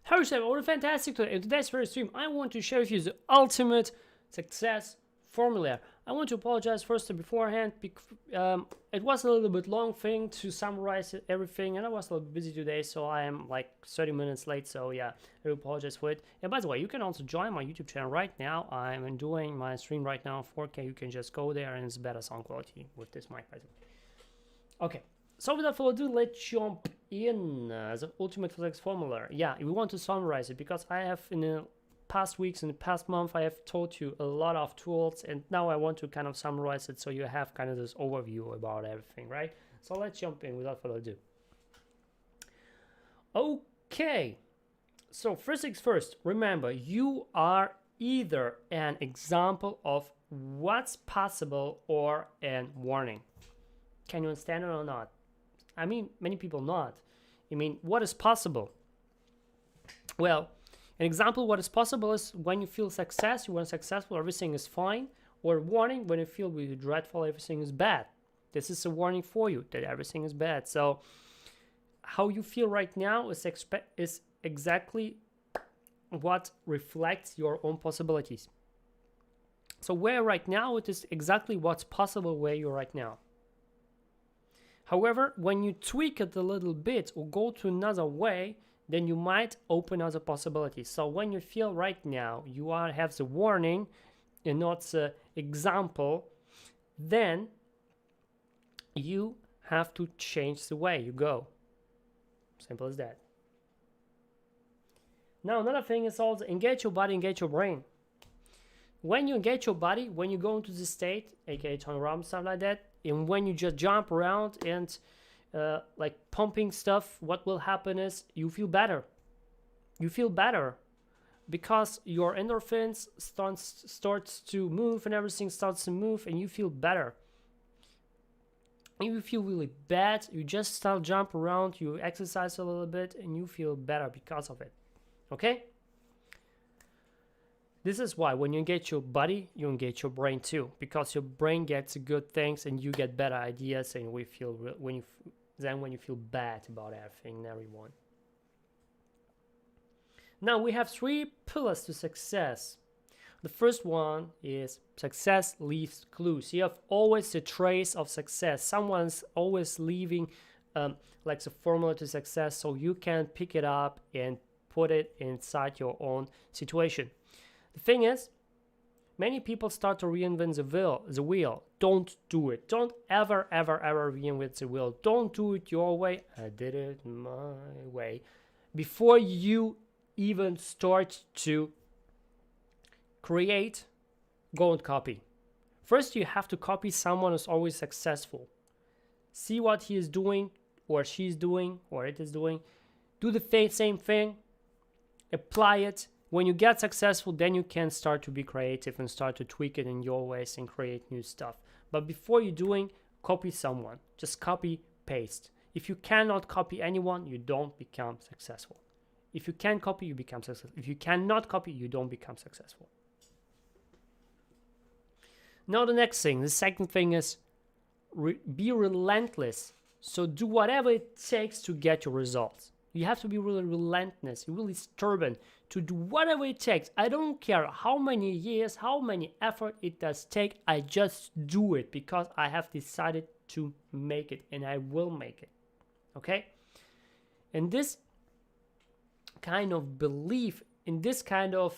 How is everyone? Fantastic today. In today's very stream, I want to share with you the ultimate success formula. I want to apologize first beforehand because it was a little bit long thing to summarize everything, and I was a little busy today, so I am like 30 minutes late. So yeah, I apologize for it. And by the way, you can also join my YouTube channel right now. I'm doing my stream right now in 4K. You can just go there, and it's better sound quality with this mic, by the way. Okay. So without further ado, let's jump in the ultimate success formula. Yeah, we want to summarize it because I have in the past weeks, in the past month, I have taught you a lot of tools, and now I want to kind of summarize it so you have kind of this overview about everything, right? So let's jump in without further ado. Okay, so first things first, remember, you are either an example of what's possible or a warning. Can you understand it or not? I mean, many people not. I mean, what is possible? Well, an example what is possible is when you feel success, you are successful, everything is fine. Or warning, when you feel really dreadful, everything is bad. This is a warning for you that everything is bad. So how you feel right now is exactly what reflects your own possibilities. So where right now, it is exactly what's possible where you're right now. However, when you tweak it a little bit or go to another way, then you might open other possibilities. So when you feel right now you have the warning and not the example, then you have to change the way you go. Simple as that. Now another thing is also engage your body, engage your brain. When you engage your body, when you go into the state, aka turn around, stuff like that, and when you just jump around and like pumping stuff, what will happen is you feel better. You feel better because your endorphins starts to move and everything starts to move and you feel better. If you feel really bad, you just start jump around, you exercise a little bit and you feel better because of it. Okay? This is why when you engage your body, you engage your brain too, because your brain gets good things and you get better ideas, and when you feel bad about everything and everyone. Now we have 3 pillars to success. The first one is success leaves clues. You have always a trace of success. Someone's always leaving like the formula to success, so you can pick it up and put it inside your own situation. The thing is, many people start to reinvent the wheel. Don't do it. Don't ever reinvent the wheel. Don't do it your way. I did it my way. Before you even start to create, go and copy. First, you have to copy someone who's always successful. See what he is doing, or she's doing, or it is doing. Do the same thing. Apply it. When you get successful, then you can start to be creative and start to tweak it in your ways and create new stuff. But before you're doing, copy someone. Just copy, paste. If you cannot copy anyone, you don't become successful. If you can copy, you become successful. If you cannot copy, you don't become successful. Now the next thing, the second thing is be relentless. So do whatever it takes to get your results. You have to be really relentless, really stubborn to do whatever it takes. I don't care how many years, how many effort it does take. I just do it because I have decided to make it, and I will make it. Okay? And this kind of belief, in this kind of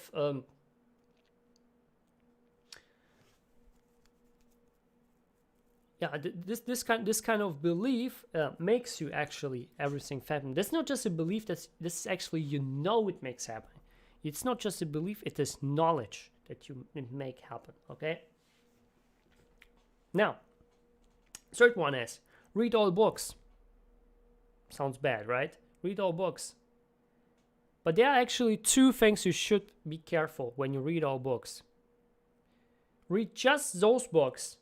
this kind of belief makes you actually everything happen. That's not just a belief. This is actually, you know, it makes happen. It's not just a belief. It is knowledge that you make happen. Okay. Now, third one is read all books. Sounds bad, right? Read all books. But there are actually 2 things you should be careful when you read all books. Read just those books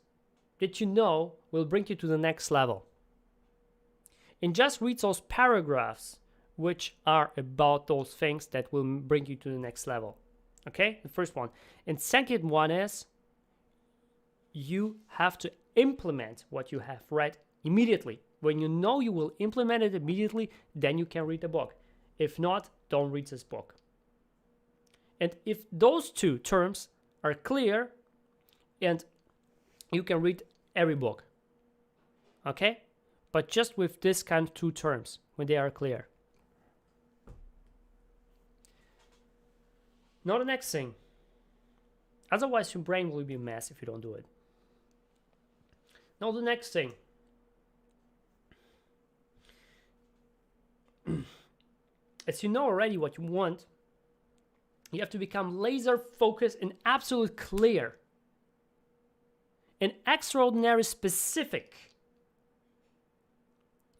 that you know will bring you to the next level. And just read those paragraphs which are about those things that will bring you to the next level. Okay, the first one. And second one is you have to implement what you have read immediately. When you know you will implement it immediately, then you can read the book. If not, don't read this book. And if those two terms are clear, and you can read every book, okay? But just with this kind of two terms, when they are clear. Now the next thing. Otherwise, your brain will be a mess if you don't do it. Now the next thing. As you know already what you want, you have to become laser focused and absolutely clear and extraordinary specific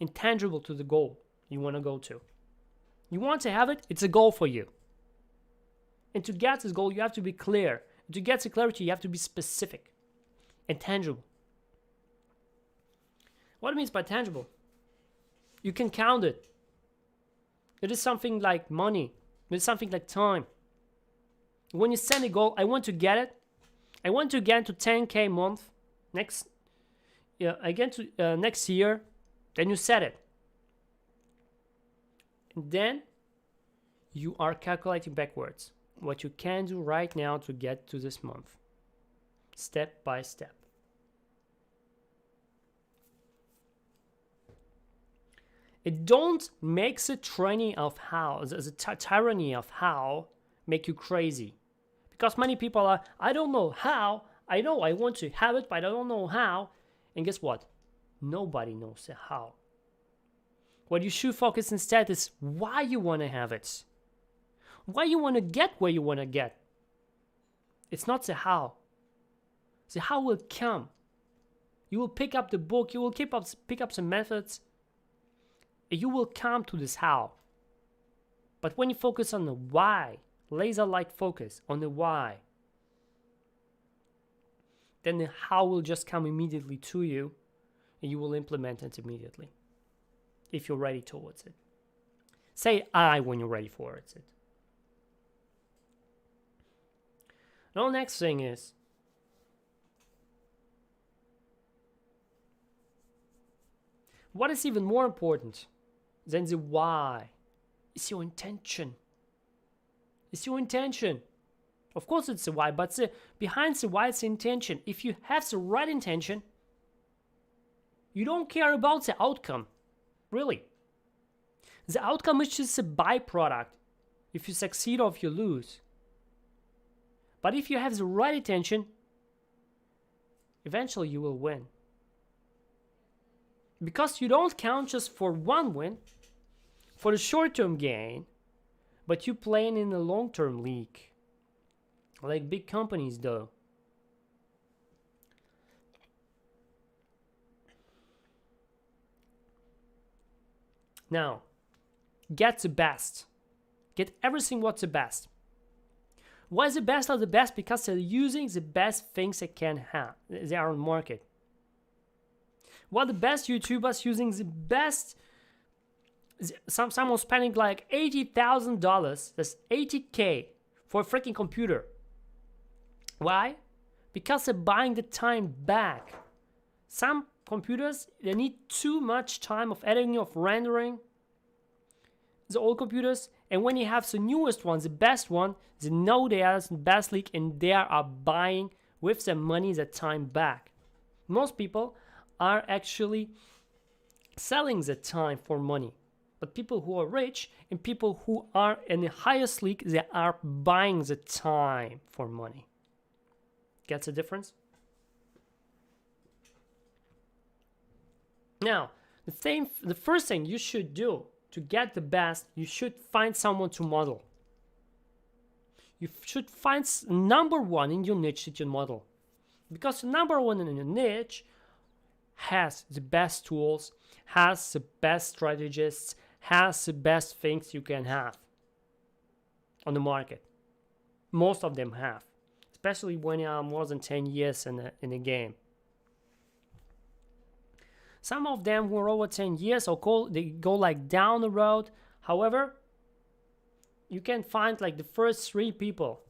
and tangible to the goal you want to go to. You want to have it, it's a goal for you. And to get this goal, you have to be clear. To get the clarity, you have to be specific and tangible. What it means by tangible? You can count it. It is something like money. It is something like time. When you set a goal, I want to get it. I want to get to 10K a month next year. Then you set it. And then you are calculating backwards what you can do right now to get to this month. Step by step. It don't make the tyranny of how, tyranny of how make you crazy. Because many people are, I don't know how, I know I want to have it, but I don't know how. And guess what? Nobody knows the how. What you should focus instead is why you want to have it. Why you want to get where you want to get. It's not the how. The how will come. You will pick up the book, you will pick up some methods, and you will come to this how. But when you focus on the why, laser light focus on the why, then the how will just come immediately to you, and you will implement it immediately if you're ready towards it. Say I when you're ready for it. Now the next thing is, what is even more important than the why is your intention. It's your intention. Of course it's the why, but behind the why is the intention. If you have the right intention, you don't care about the outcome. Really. The outcome is just a byproduct. If you succeed or if you lose. But if you have the right intention, eventually you will win. Because you don't count just for one win, for the short-term gain, but you playing in the long-term league, like big companies do. Now, get the best. Get everything what's the best. Why is the best of the best? Because they're using the best things they can have. They are on the market. Why the best YouTubers using the best? Someone spending like $80,000. That's 80K for a freaking computer. Why? Because they're buying the time back. Some computers, they need too much time of editing, of rendering. The old computers, and when you have the newest ones, the best one, they know they are the best league, and they are buying with their money the time back. Most people are actually selling the time for money. But people who are rich and people who are in the highest league, they are buying the time for money. Gets the difference? Now, the first thing you should do to get the best, you should find someone to model. You should find number one in your niche that you model. Because number one in your niche has the best tools, has the best strategists, has the best things you can have on the market. Most of them have, especially when you are more than 10 years in the game. Some of them who are over 10 years, they go like down the road. However, you can find like the first 3 people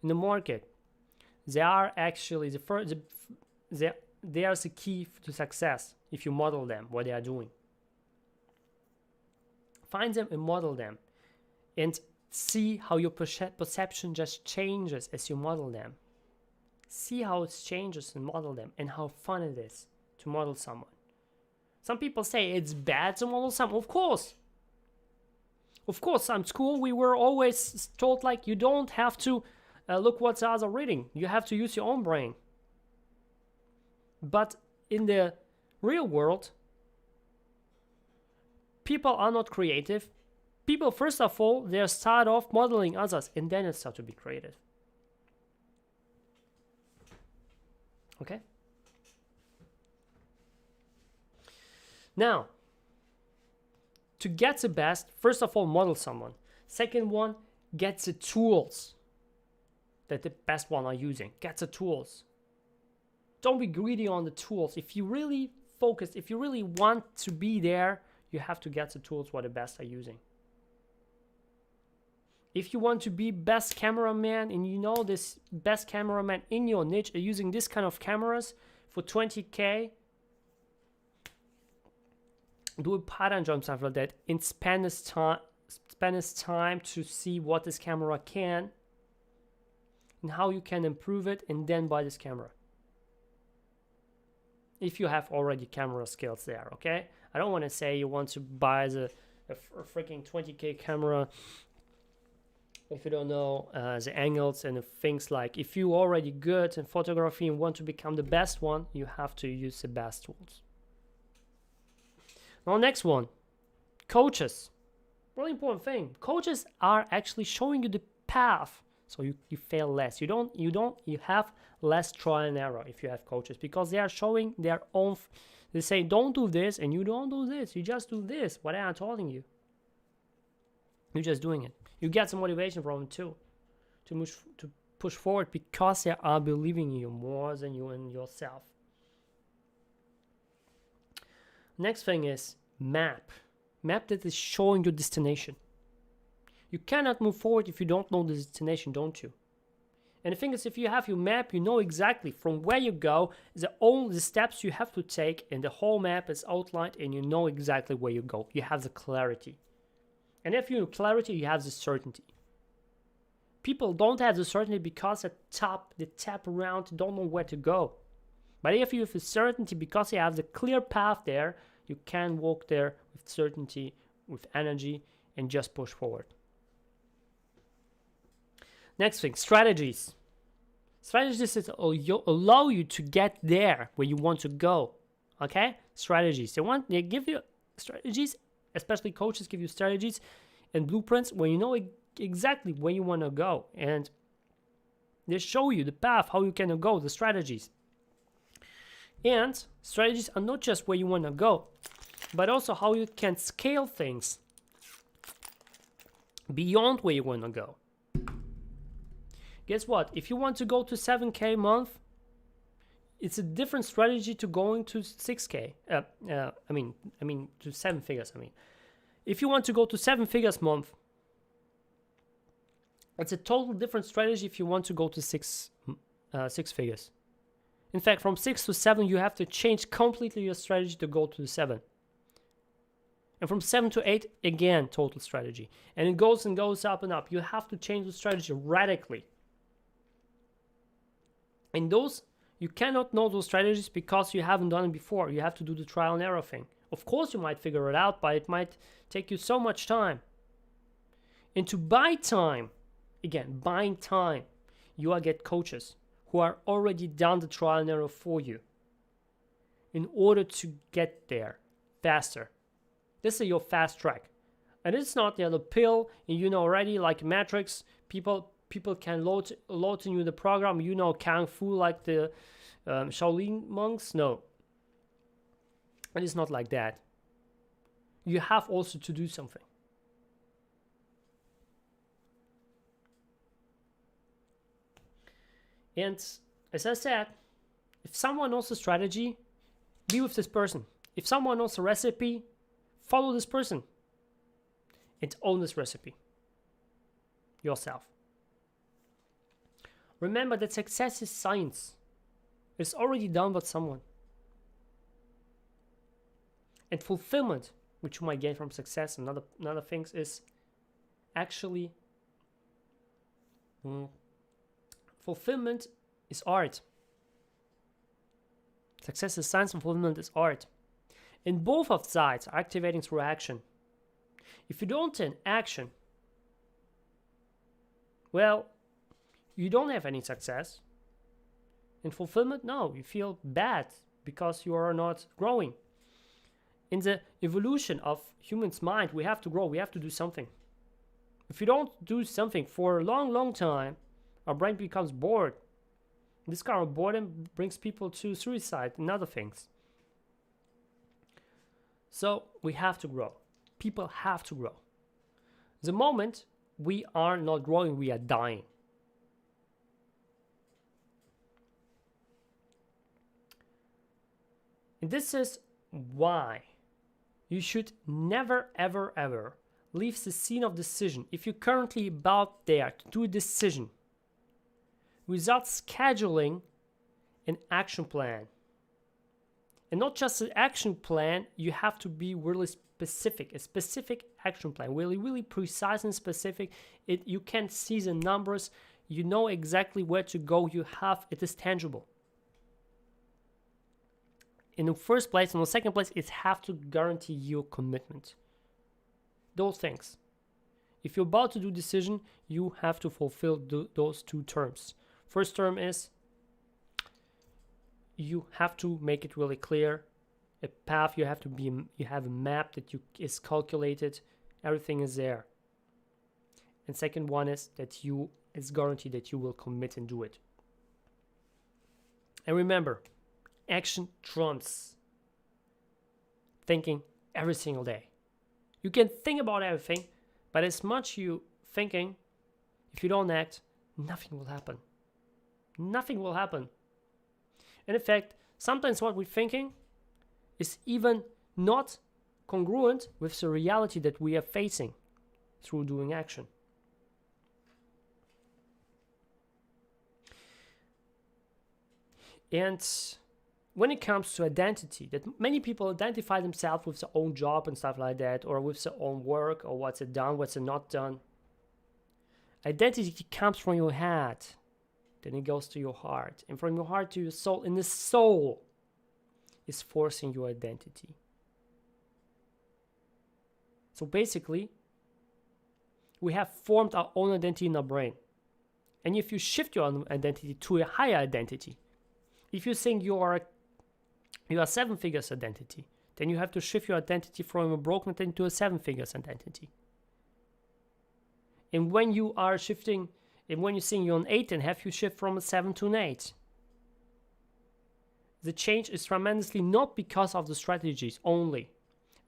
in the market. They are actually they are the key to success if you model them, what they are doing. Find them and model them. and see how your perception just changes as you model them. See how it changes and model them, and how fun it is to model someone. Some people say it's bad to model someone. Of course, in school we were always told like you don't have to look what the others are reading. You have to use your own brain. But in the real world, people are not creative. People, first of all, they start off modeling others, and then it starts to be creative. Okay? Now, to get the best, first of all, model someone. Second one, get the tools that the best one are using. Get the tools. Don't be greedy on the tools. If you really focus, if you really want to be there, you have to get the tools what the best are using. If you want to be best cameraman and you know this best cameraman in your niche are using this kind of cameras for 20K, do a pattern job, something like that, and spend his time to see what this camera can and how you can improve it, and then buy this camera. If you have already camera skills there, okay? I don't want to say you want to buy a freaking 20K camera if you don't know the angles and the things. Like, if you're already good in photography and want to become the best one, you have to use the best tools. Now, next one, coaches. Really important thing. Coaches are actually showing you the path, so you fail less. You have less trial and error if you have coaches, because they are showing their own. They say, don't do this, and you don't do this. You just do this. What I am telling you. You're just doing it. You get some motivation from them too, to push forward, because they are believing in you more than you in yourself. Next thing is map. Map that is showing your destination. You cannot move forward if you don't know the destination, don't you? And the thing is, if you have your map, you know exactly from where you go, all the steps you have to take, and the whole map is outlined, and you know exactly where you go. You have the clarity. And if you have clarity, you have the certainty. People don't have the certainty because they tap around, don't know where to go. But if you have the certainty because you have the clear path there, you can walk there with certainty, with energy, and just push forward. Next thing, strategies. Strategies that allow you to get there where you want to go. Okay? Strategies. They give you strategies, especially coaches give you strategies and blueprints when you know exactly where you want to go. And they show you the path, how you can go, the strategies. And strategies are not just where you want to go, but also how you can scale things beyond where you want to go. Guess what? If you want to go to 7K a month, it's a different strategy to going to 6K. To 7 figures. If you want to go to 7 figures a month, it's a total different strategy if you want to go to six figures. In fact, from 6 to 7, you have to change completely your strategy to go to the 7. And from 7 to 8, again, total strategy. And it goes and goes up and up. You have to change the strategy radically. And you cannot know those strategies because you haven't done it before. You have to do the trial and error thing. Of course, you might figure it out, but it might take you so much time. And to buy time, again, buying time, you get coaches who are already done the trial and error for you in order to get there faster. This is your fast track. And it's not the other pill, and you know already, like Matrix, people can load in you the program, you know, Kung Fu like the Shaolin monks. No. And it's not like that. You have also to do something. And as I said, if someone knows a strategy, be with this person. If someone knows a recipe, follow this person and own this recipe yourself. Remember that success is science. It's already done by someone. And fulfillment, which you might get from success and other things, is actually fulfillment is art. Success is science and fulfillment is art. And both of sides are activating through action. If you don't take action, well, you don't have any success. In fulfillment, no, you feel bad because you are not growing. In the evolution of human's mind, we have to grow, we have to do something. If you don't do something for a long, long time, our brain becomes bored. This kind of boredom brings people to suicide and other things. So we have to grow. People have to grow. The moment we are not growing, we are dying. And this is why you should never, ever, ever leave the scene of decision. If you're currently about there to do a decision without scheduling an action plan, and not just an action plan, you have to be really specific, a specific action plan, really, really precise and specific. You can see the numbers, you know exactly where to go, it is tangible. In the first place, in the second place, it has to guarantee your commitment. Those things. If you're about to do decision, you have to fulfill those two terms. First term is you have to make it really clear. A path, you have a map that is calculated, everything is there. And second one is that it's guaranteed that you will commit and do it. And remember, action trumps thinking every single day. You can think about everything, but as much you thinking, if you don't act, nothing will happen. Nothing will happen. And in fact, sometimes what we're thinking is even not congruent with the reality that we are facing through doing action. And when it comes to identity, that many people identify themselves with their own job and stuff like that, or with their own work, or what's it done, what's it not done. Identity comes from your head, then it goes to your heart, and from your heart to your soul, and the soul is forcing your identity. So basically, we have formed our own identity in our brain. And if you shift your own identity to a higher identity, if you think you are seven figures identity, then you have to shift your identity from a broken identity to a seven figures identity. And when you are shifting, and when you think you're an 8.5, you shift from a 7 to an 8. The change is tremendously not because of the strategies only.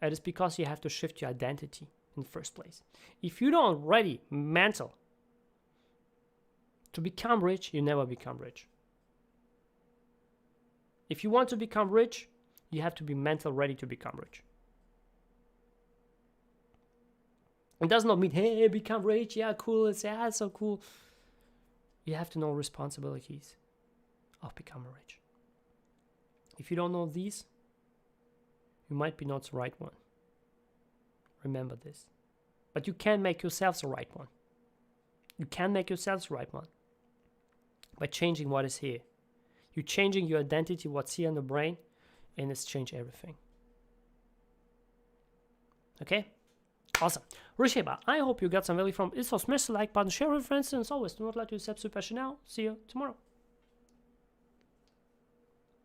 It is because you have to shift your identity in the first place. If you don't ready mental to become rich, you never become rich. If you want to become rich, you have to be mental ready to become rich. It does not mean, hey, become rich, yeah, cool, it's so cool. You have to know responsibilities of becoming rich. If you don't know these, you might be not the right one. Remember this. But you can make yourself the right one. You can make yourself the right one by changing what is here. You're changing your identity, what's here in the brain, and it's changed everything. Okay? Awesome. Reshaper, I hope you got some value from this. So smash the like button, share with friends, and as always, do not let yourself super now. See you tomorrow.